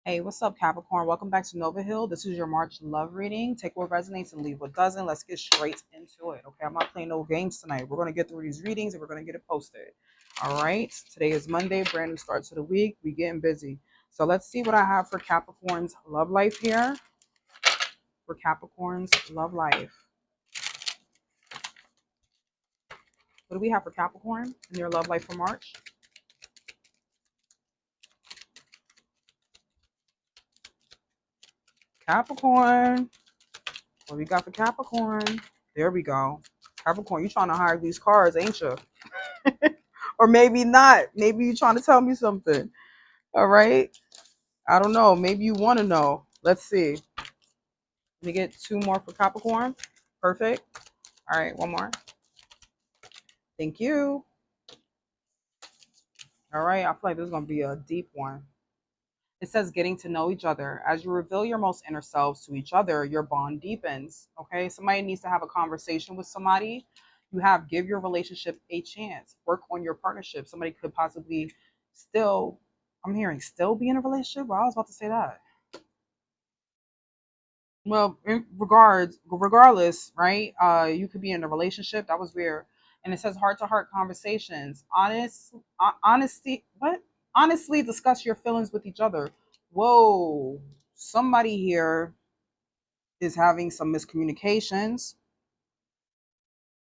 Hey, what's up, Capricorn? Welcome back to Nova Hill. This is your March love reading. Take what resonates and leave what doesn't. Let's get straight into it. Okay, I'm not playing no games tonight. We're going to get through these readings and we're going to get it posted. All right, today is Monday, brand new start to the week. We getting busy. So let's see what I have for Capricorn's love life here. For Capricorn's love life. What do we have for Capricorn in your love life for March? Capricorn. What we got for Capricorn? There we go. Capricorn, you trying to hide these cards, ain't you? Or maybe not. Maybe you're trying to tell me something. All right. I don't know. Maybe you want to know. Let's see. Let me get two more for Capricorn. Perfect. All right. One more. Thank you. All right. I feel like this is going to be a deep one. It says getting to know each other. As you reveal your most inner selves to each other, your bond deepens. Okay. Somebody needs to have a conversation with somebody. Give your relationship a chance. Work on your partnership. Somebody could possibly still, I'm hearing still be in a relationship. Well, I was about to say that. Well, regardless, right? You could be in a relationship. That was weird. And it says heart to heart conversations. Honesty. What? Honestly, discuss your feelings with each other. Whoa. Somebody here is having some miscommunications.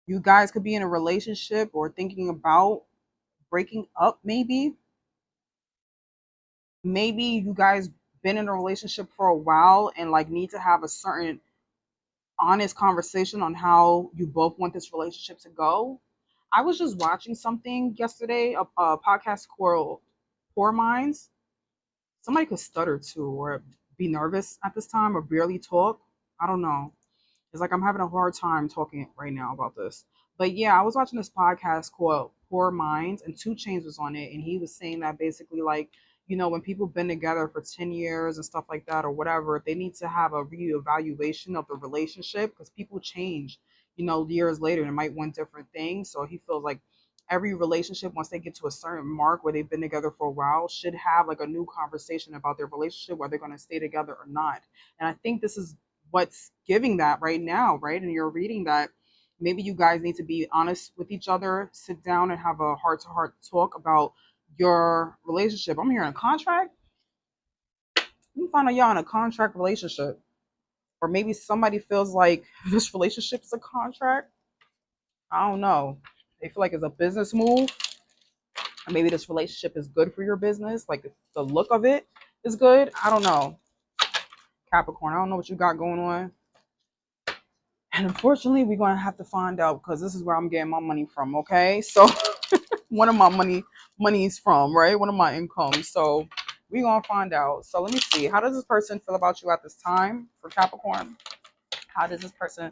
You guys could be in a relationship or thinking about breaking up, maybe. Maybe you guys been in a relationship for a while and like need to have a certain honest conversation on how you both want this relationship to go. I was just watching something yesterday, a podcast called Poor Minds. Somebody could stutter too, or be nervous at this time, or barely talk. I don't know. It's like I'm having a hard time talking right now about this. But yeah, I was watching this podcast called Poor Minds, and Two Chains was on it, and he was saying that basically, like, when people been together for 10 years and stuff like that, or whatever, they need to have a reevaluation of the relationship because people change, years later and might want different things. So he feels like every relationship, once they get to a certain mark where they've been together for a while, should have like a new conversation about their relationship, whether they're going to stay together or not. And I think this is what's giving that right now, right? And you're reading that maybe you guys need to be honest with each other, sit down and have a heart to heart talk about your relationship. I'm hearing a contract. You find out y'all in a contract relationship. Or maybe somebody feels like this relationship is a contract. I don't know. They feel like it's a business move. Or maybe this relationship is good for your business. Like the look of it is good. I don't know. Capricorn, I don't know what you got going on. And unfortunately, we're gonna have to find out because this is where I'm getting my money from. Okay, so one of my money's from, right? One of my incomes. So we're gonna find out. So let me see. How does this person feel about you at this time for Capricorn? How does this person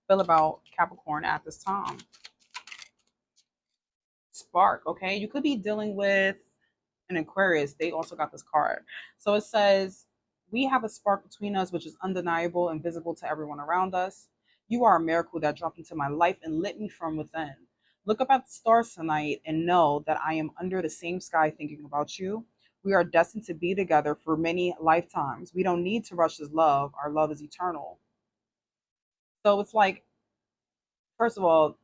feel about Capricorn at this time? Spark. Okay, you could be dealing with an Aquarius. They also got this card. So it says, we have a spark between us, which is undeniable and visible to everyone around us. You are a miracle that dropped into my life and lit me from within. Look up at the stars tonight and know that I am under the same sky thinking about you. We are destined to be together for many lifetimes. We don't need to rush this love. Our love is eternal. So it's like, first of all,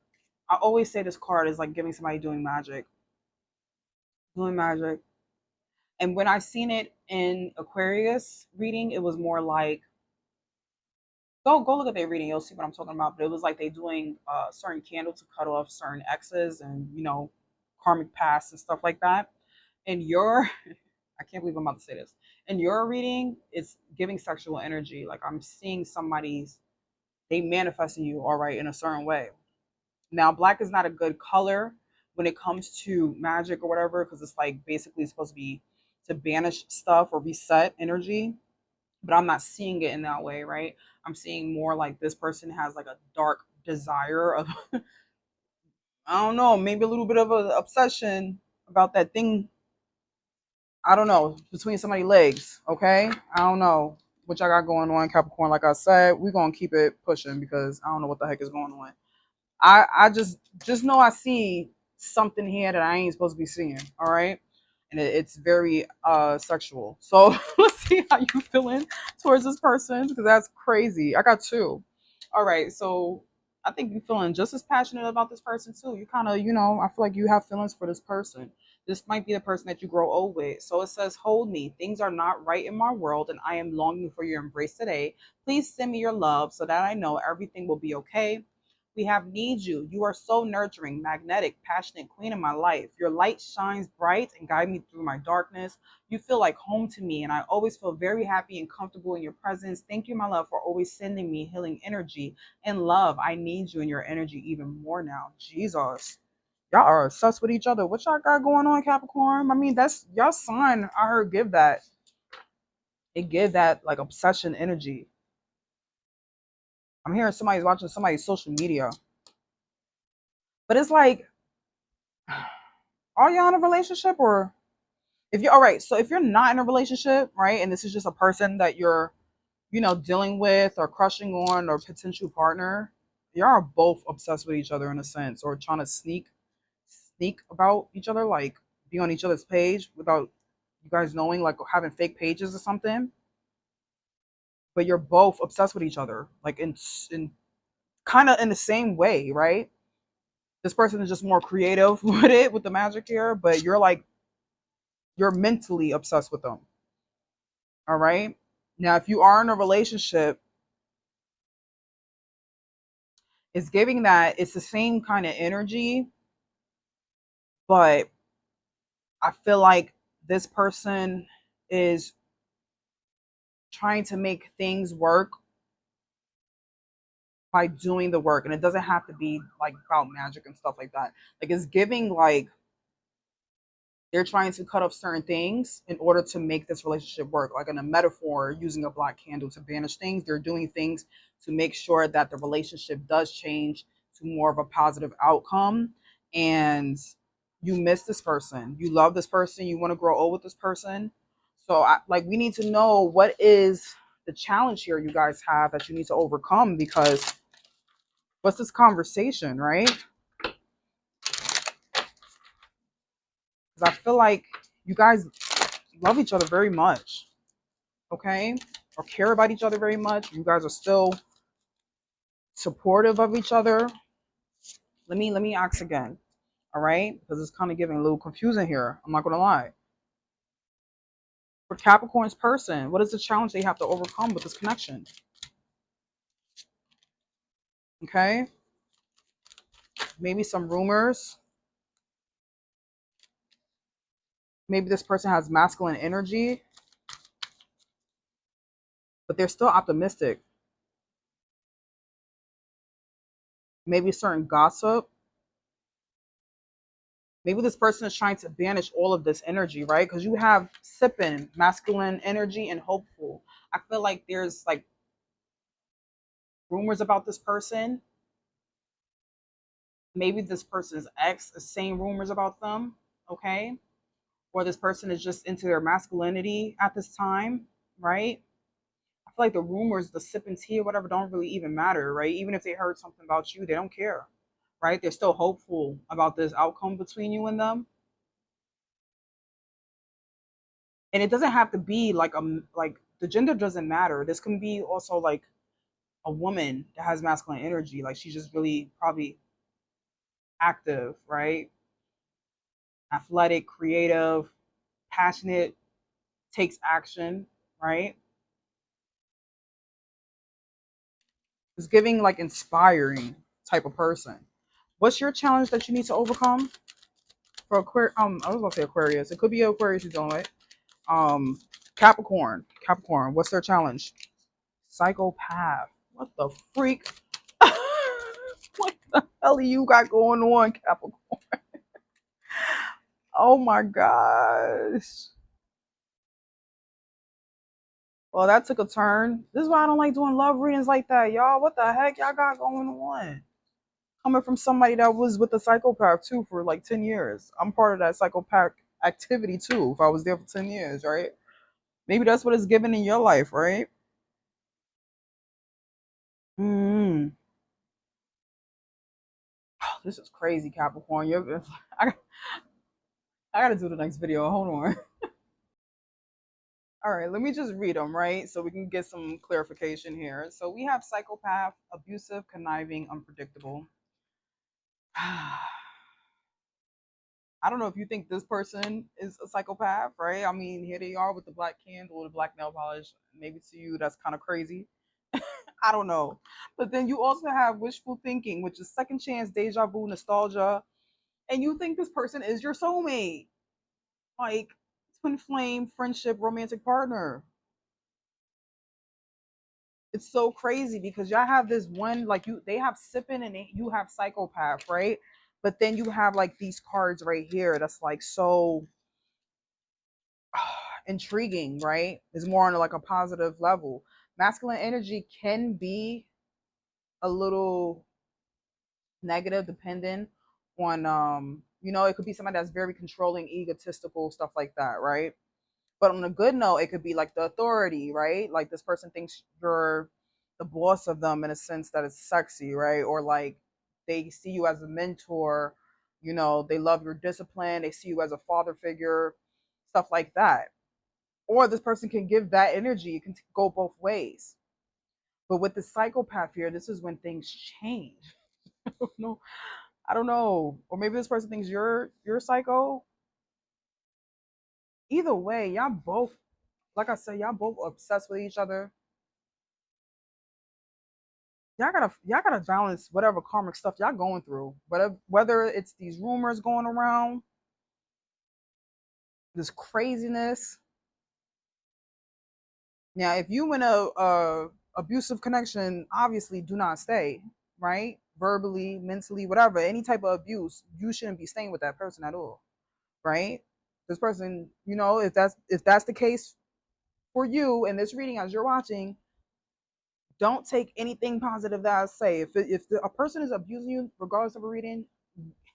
I always say this card is like giving somebody doing magic. Doing magic. And when I seen it in Aquarius reading, it was more like go look at their reading, you'll see what I'm talking about. But it was like they doing certain candle to cut off certain exes and karmic past and stuff like that. And your I can't believe I'm about to say this. In your reading, it's giving sexual energy. Like I'm seeing somebody's they manifesting you all right in a certain way. Now, black is not a good color when it comes to magic or whatever, because it's like basically supposed to be to banish stuff or reset energy. But I'm not seeing it in that way, right? I'm seeing more like this person has like a dark desire of, I don't know, maybe a little bit of an obsession about that thing. I don't know, between somebody's legs, okay? I don't know what y'all got going on, Capricorn. Like I said, we're gonna keep it pushing because I don't know what the heck is going on. I just know I see something here that I ain't supposed to be seeing. All right. and it's very sexual. So let's see how you feeling towards this person because that's crazy. I got two. All right, so I think you feeling just as passionate about this person too. You kind of, I feel like you have feelings for this person. This might be the person that you grow old with. So it says, "Hold me. Things are not right in my world, and I am longing for your embrace today. Please send me your love so that I know everything will be okay. We have need you. You are so nurturing, magnetic, passionate queen in my life. Your light shines bright and guide me through my darkness. You feel like home to me, and I always feel very happy and comfortable in your presence. Thank you, my love, for always sending me healing energy and love. I need you and your energy even more now." Jesus. Y'all are obsessed with each other. What y'all got going on, Capricorn? I mean, that's y'all sign. I heard give that. It give that like obsession energy. I'm hearing somebody's watching somebody's social media. But it's like, are y'all in a relationship or if you're all right, so if you're not in a relationship, right, and this is just a person that you're, dealing with or crushing on or potential partner, y'all are both obsessed with each other in a sense or trying to sneak about each other, like be on each other's page without you guys knowing, like having fake pages or something. But you're both obsessed with each other, like in kind of in the same way, right? This person is just more creative with it with the magic here, but you're mentally obsessed with them. All right. Now, if you are in a relationship, it's giving that it's the same kind of energy, but I feel like this person is trying to make things work by doing the work. And it doesn't have to be like about magic and stuff like that. Like it's giving like they're trying to cut off certain things in order to make this relationship work. Like in a metaphor, using a black candle to banish things, they're doing things to make sure that the relationship does change to more of a positive outcome. And you miss this person, you love this person, you want to grow old with this person. So, we need to know what is the challenge here you guys have that you need to overcome because what's this conversation, right? Because I feel like you guys love each other very much, okay, or care about each other very much. You guys are still supportive of each other. Let me ask again, all right? Because it's kind of giving a little confusing here. I'm not gonna lie. For Capricorn's person, what is the challenge they have to overcome with this connection? Okay, maybe some rumors. Maybe this person has masculine energy, but they're still optimistic. Maybe certain gossip. Maybe this person is trying to banish all of this energy, right? Because you have sipping, masculine energy, and hopeful. I feel like there's like rumors about this person. Maybe this person's ex is saying rumors about them, okay? Or this person is just into their masculinity at this time, right? I feel like the rumors, the sip and tea or whatever, don't really even matter, right? Even if they heard something about you, they don't care, right? They're still hopeful about this outcome between you and them. And it doesn't have to be like the gender doesn't matter. This can be also like a woman that has masculine energy, like she's just really probably active, right? Athletic, creative, passionate, takes action, right? It's giving like inspiring type of person. What's your challenge that you need to overcome for Aquarius? I was gonna say Aquarius. It could be Aquarius you're dealing with. Um, Capricorn. Capricorn. What's their challenge? Psychopath. What the freak? What the hell you got going on, Capricorn? Oh my gosh. Well, that took a turn. This is why I don't like doing love readings like that, y'all. What the heck y'all got going on? Coming from somebody that was with a psychopath too for like 10 years. I'm part of that psychopath activity too. If I was there for 10 years, right? Maybe that's what it's given in your life, right? Mm. This is crazy, Capricorn. I, I gotta do the next video. Hold on. All right, let me just read them, right? So we can get some clarification here. So we have psychopath, abusive, conniving, unpredictable. I don't know if you think this person is a psychopath, right? I mean, here they are with the black candle, the black nail polish. Maybe to you, that's kind of crazy. I don't know. But then you also have wishful thinking, which is second chance, deja vu, nostalgia. And you think this person is your soulmate, like twin flame, friendship, romantic partner. It's so crazy because y'all have this one, like they have sipping and you have psychopath, right? But then you have like these cards right here that's like so intriguing, right? It's more on like a positive level. Masculine energy can be a little negative depending on it could be somebody that's very controlling, egotistical, stuff like that, right? But on a good note, it could be like the authority, right? Like this person thinks you're the boss of them in a sense that it's sexy, right? Or like they see you as a mentor, they love your discipline, they see you as a father figure, stuff like that. Or this person can give that energy. It can go both ways. But with the psychopath here, this is when things change. I don't know. I don't know. Or maybe this person thinks you're psycho. Either way, y'all both, like I said, y'all both obsessed with each other. Y'all gotta balance whatever karmic stuff y'all going through. Whether it's these rumors going around, this craziness. Now, if you in a abusive connection, obviously do not stay, right? Verbally, mentally, whatever, any type of abuse, you shouldn't be staying with that person at all, right? This person, if that's the case for you in this reading as you're watching, don't take anything positive that I say. If a person is abusing you, regardless of a reading,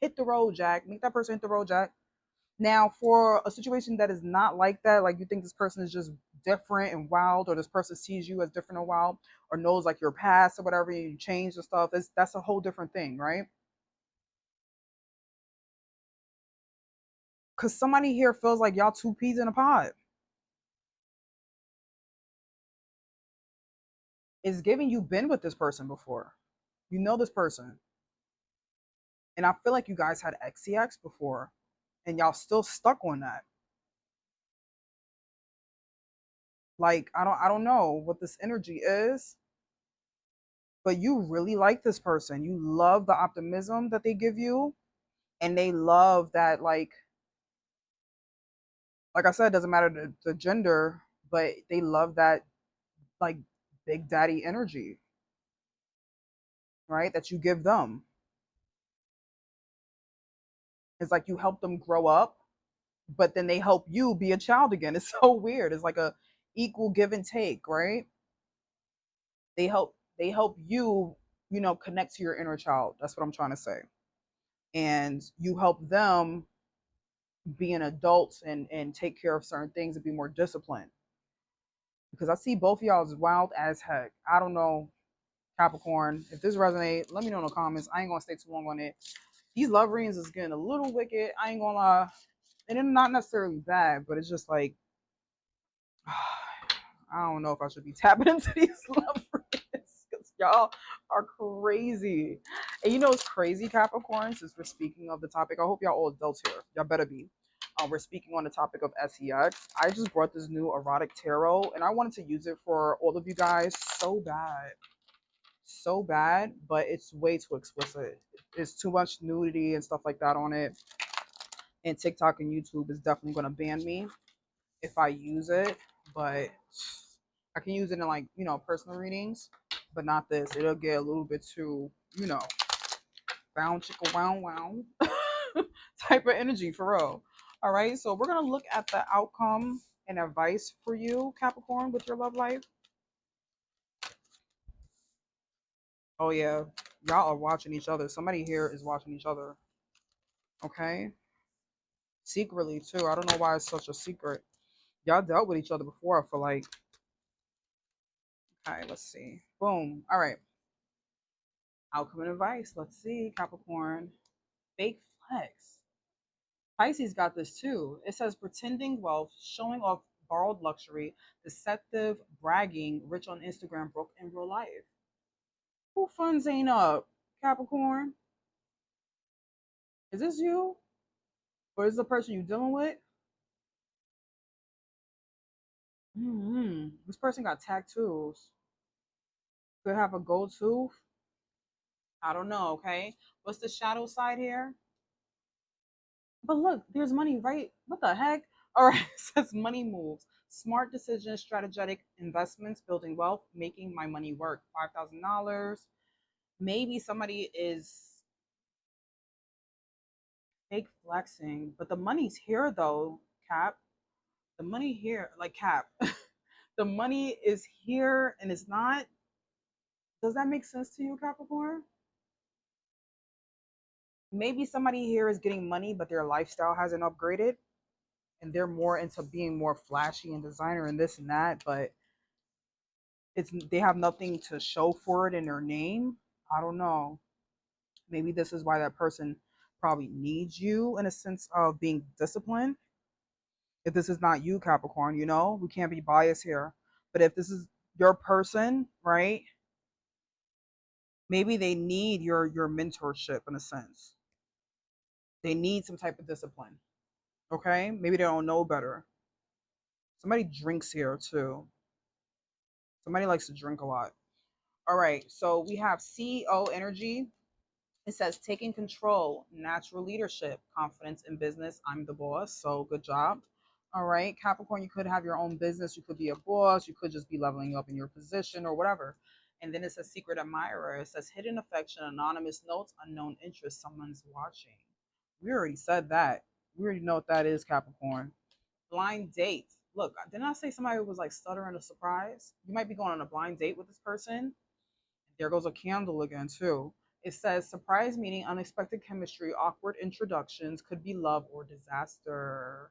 hit the road, Jack. Make that person hit the road, Jack. Now, for a situation that is not like that, like you think this person is just different and wild, or this person sees you as different and wild, or knows like your past or whatever, you change the stuff, that's a whole different thing, right? Because somebody here feels like y'all two peas in a pod. It's giving you been with this person before. You know this person. And I feel like you guys had XCX before and y'all still stuck on that. Like I don't know what this energy is, but you really like this person. You love the optimism that they give you, and they love that like I said, it doesn't matter the gender, but they love that like big daddy energy, right? That you give them. It's like you help them grow up, but then they help you be a child again. It's so weird. It's like a equal give and take, right? They help you, connect to your inner child. That's what I'm trying to say. And you help them be an adult and take care of certain things and be more disciplined. Because I see both of y'all as wild as heck. I don't know, Capricorn. If this resonates, let me know in the comments. I ain't gonna stay too long on it. These love readings is getting a little wicked. I ain't gonna lie. And it's not necessarily bad, but it's just like I don't know if I should be tapping into these love readings because y'all are crazy. And you know it's crazy, Capricorn, since we're speaking of the topic. I hope y'all all adults here. Y'all better be. We're speaking on the topic of SEX. I just brought this new erotic tarot and I wanted to use it for all of you guys so bad. So bad, but it's way too explicit. It's too much nudity and stuff like that on it. And TikTok and YouTube is definitely going to ban me if I use it. But I can use it in like, personal readings, but not this. It'll get a little bit too, bound chicka wow wow type of energy for real. All right, so we're gonna look at the outcome and advice for you, Capricorn, with your love life. Oh yeah, y'all are watching each other. Somebody here is watching each other. Okay, secretly too. I don't know why it's such a secret. Y'all dealt with each other before. I feel like. Okay, let's see. Boom. All right. Outcome and advice. Let's see, Capricorn. Fake flex. Pisces got this too. It says pretending wealth, showing off borrowed luxury, deceptive bragging, rich on Instagram, broke in real life. Who funds ain't up? Capricorn? Is this you? Or is this the person you're dealing with? This person got tattoos. Could have a gold tooth. I don't know, okay? What's the shadow side here? But look, there's money, right? What the heck? All right, it says money moves. Smart decisions, strategic investments, building wealth, making my money work. $5,000. Maybe somebody is fake flexing, but the money's here though, Cap. The money here, like Cap. The money is here and it's not. Does that make sense to you, Capricorn? Maybe somebody here is getting money, but their lifestyle hasn't upgraded and they're more into being more flashy and designer and this and that, but they have nothing to show for it in their name. I don't know. Maybe this is why that person probably needs you in a sense of being disciplined. If this is not you, Capricorn, we can't be biased here. But if this is your person, right? Maybe they need your mentorship in a sense. They need some type of discipline. Okay? Maybe they don't know better. Somebody drinks here too. Somebody likes to drink a lot. All right, so we have CEO energy. It says taking control, natural leadership, confidence in business. I'm the boss, so good job. All right, Capricorn, you could have your own business. You could be a boss. You could just be leveling up in your position or whatever. And then it says secret admirer. It says hidden affection, anonymous notes, unknown interest. Someone's watching. We already said that. We already know what that is, Capricorn. Blind date. Look, didn't I say somebody was like stuttering a surprise? You might be going on a blind date with this person. There goes a candle again, too. It says surprise meeting, unexpected chemistry, awkward introductions, could be love or disaster.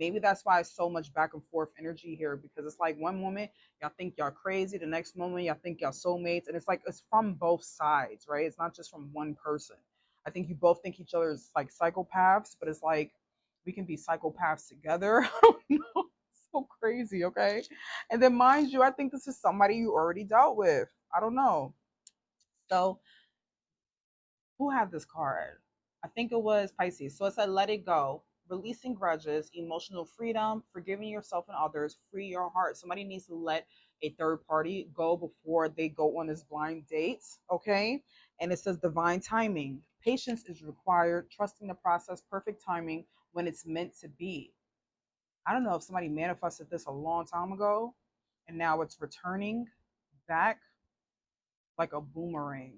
Maybe that's why it's so much back and forth energy here because it's like one moment y'all think y'all crazy, the next moment y'all think y'all soulmates, and it's like it's from both sides, right? It's not just from one person. I think you both think each other is like psychopaths, but it's like we can be psychopaths together. I don't know. So crazy, okay? And then mind you, I think this is somebody you already dealt with. I don't know. So, who had this card? I think it was Pisces. So it said, let it go, releasing grudges, emotional freedom, forgiving yourself and others, free your heart. Somebody needs to let a third party go before they go on this blind date. Okay. And it says, divine timing. Patience is required, trusting the process, perfect timing when it's meant to be. I don't know if somebody manifested this a long time ago and now it's returning back like a boomerang.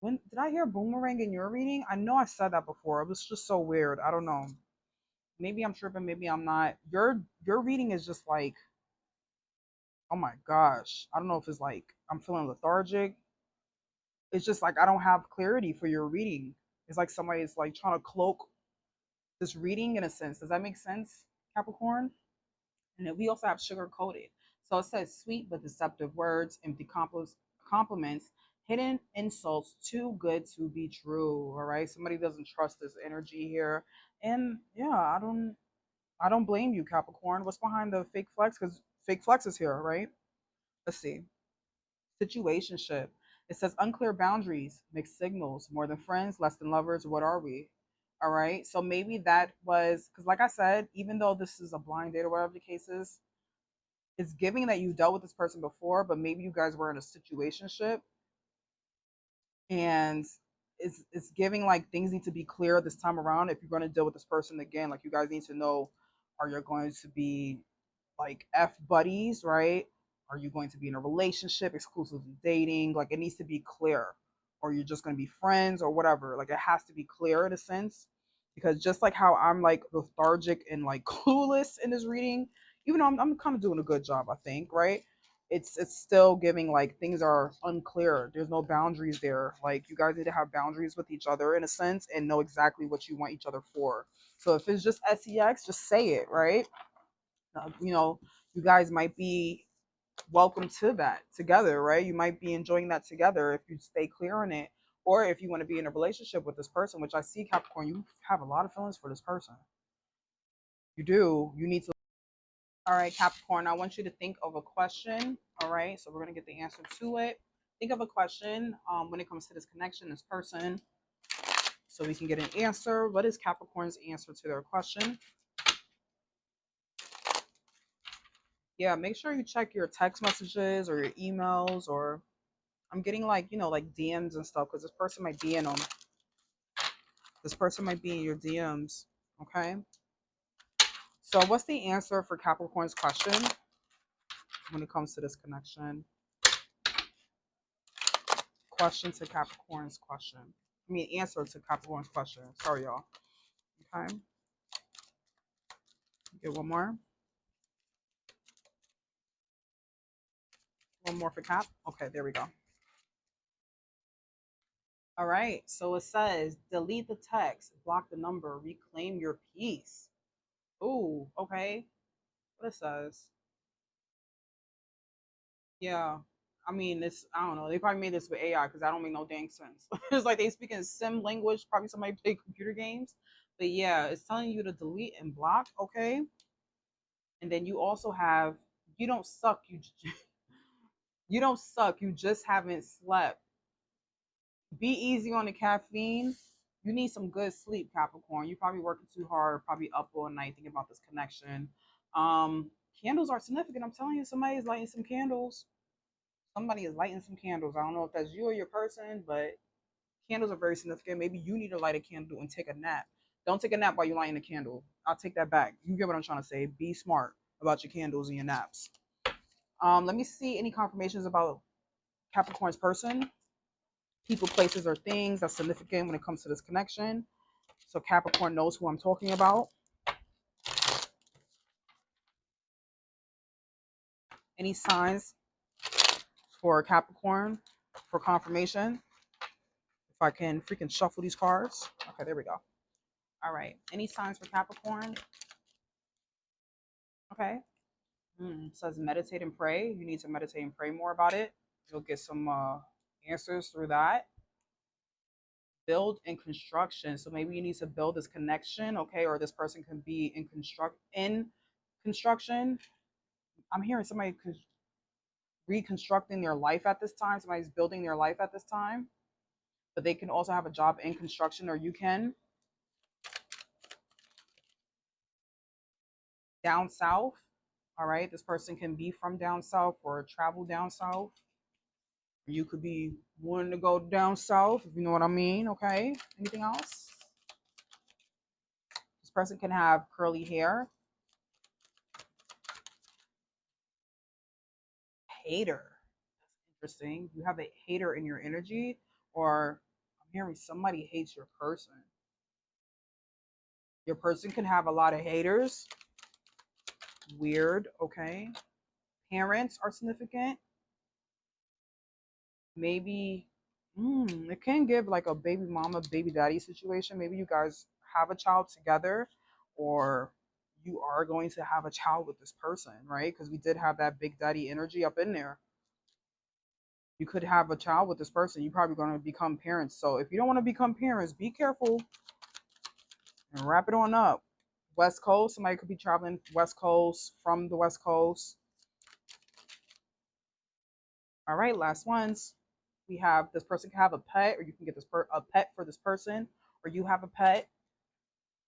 When did I hear boomerang in your reading? I know I said that before. It was just so weird. I don't know. Maybe I'm tripping, maybe I'm not. Your reading is just like, oh my gosh. I don't know if it's like I'm feeling lethargic. It's just like I don't have clarity for your reading. It's like somebody's like trying to cloak this reading in a sense. Does that make sense, Capricorn? And then we also have sugar coated. So it says sweet but deceptive words, empty compliments, hidden insults, too good to be true. All right. Somebody doesn't trust this energy here. And yeah, I don't blame you, Capricorn. What's behind the fake flex? Because fake flex is here, right? Let's see. Situationship. It says unclear boundaries, mixed signals, more than friends, less than lovers. What are we? All right. So maybe that was because, like I said, even though this is a blind date or whatever the case is, it's giving that you dealt with this person before, but maybe you guys were in a situationship and it's giving like things need to be clear this time around if you're going to deal with this person again. Like you guys need to know, are you going to be like F buddies, right? Are you going to be in a relationship, exclusively dating? Like it needs to be clear. Or you're just going to be friends or whatever. Like it has to be clear in a sense. Because just like how I'm like lethargic and like clueless in this reading, even though I'm kind of doing a good job, I think, right? It's still giving like things are unclear. There's no boundaries there. Like you guys need to have boundaries with each other in a sense and know exactly what you want each other for. So if it's just sex, just say it, right? You know, you guys might be welcome to that together, right? You might be enjoying that together if you stay clear on it. Or if you want to be in a relationship with this person, which I see Capricorn, you have a lot of feelings for this person. You do. You need to. All right, Capricorn, I want you to think of a question. All right, so we're going to get the answer to it. Think of a question when it comes to this connection, this person, so we can get an answer. What is Capricorn's answer to their question? Yeah, make sure you check your text messages or your emails, or I'm getting like, like DMs and stuff, because this person might be in them. This person might be in your DMs. Okay. So what's the answer for Capricorn's question when it comes to this connection? Question to Capricorn's question. I mean, answer to Capricorn's question. Sorry, y'all. Okay. Get one more. One more for Cap. Okay, there we go. All right. So it says delete the text, block the number, reclaim your peace. Ooh, okay. What it says. Yeah. I mean, this, I don't know. They probably made this with AI because I don't make no dang sense. It's like they speak in sim language. Probably somebody play computer games. But yeah, it's telling you to delete and block. Okay. And then you also have, you don't suck. You don't suck. You just haven't slept. Be easy on the caffeine. You need some good sleep, Capricorn. You're probably working too hard, probably up all night thinking about this connection. Um, Candles are significant. I'm telling you, somebody is lighting some candles. Somebody is lighting some candles. I don't know if that's you or your person, but candles are very significant. Maybe you need to light a candle and take a nap. Don't take a nap while you're lighting a candle. I'll take that back. You get what I'm trying to say. Be smart about your candles and your naps. Let me see any confirmations about Capricorn's person. People, places, or things that's significant when it comes to this connection. So Capricorn knows who I'm talking about. Any signs for Capricorn for confirmation? If I can freaking shuffle these cards. Okay, there we go. All right. Any signs for Capricorn? Okay. Says meditate and pray. You need to meditate and pray more about it. You'll get some answers through that. Build and construction. So maybe you need to build this connection, okay, or this person can be in construction. I'm hearing somebody reconstructing their life at this time. Somebody's building their life at this time, but they can also have a job in construction, or you can. Down south. All right, this person can be from down south or travel down south. You could be wanting to go down south, if you know what I mean. Okay. Anything else? This person can have curly hair. Hater. That's interesting. You have a hater in your energy, or I'm hearing somebody hates your person. Your person can have a lot of haters. Weird. Okay. Parents are significant. Maybe it can give like a baby mama, baby daddy situation. Maybe you guys have a child together, or you are going to have a child with this person, right? Because we did have that big daddy energy up in there. You could have a child with this person. You're probably going to become parents. So if you don't want to become parents, be careful and wrap it on up. West Coast, somebody could be traveling West Coast from the West Coast. All right, last ones. We have this person can have a pet, or you can get a pet for this person, or you have a pet.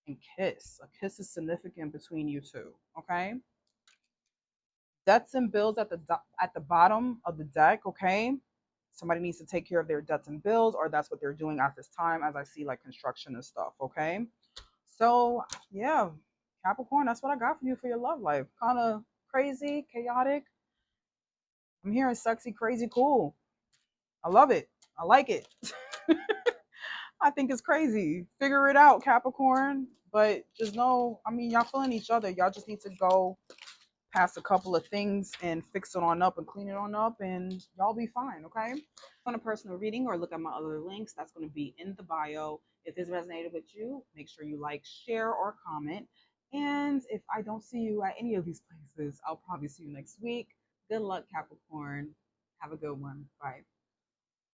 And kiss. A kiss is significant between you two. Okay. Debts and bills at the bottom of the deck. Okay. Somebody needs to take care of their debts and bills, or that's what they're doing at this time, as I see like construction and stuff. Okay. So yeah, Capricorn, that's what I got for you for your love life. Kind of crazy, chaotic. I'm hearing sexy, crazy, cool. I love it. I like it. I think it's crazy. Figure it out, Capricorn. But just know, I mean, y'all feeling each other. Y'all just need to go past a couple of things and fix it on up and clean it on up, and y'all be fine, okay? Want a personal reading or look at my other links, that's going to be in the bio. If this resonated with you, make sure you like, share, or comment. And if I don't see you at any of these places, I'll probably see you next week. Good luck, Capricorn. Have a good one. Bye.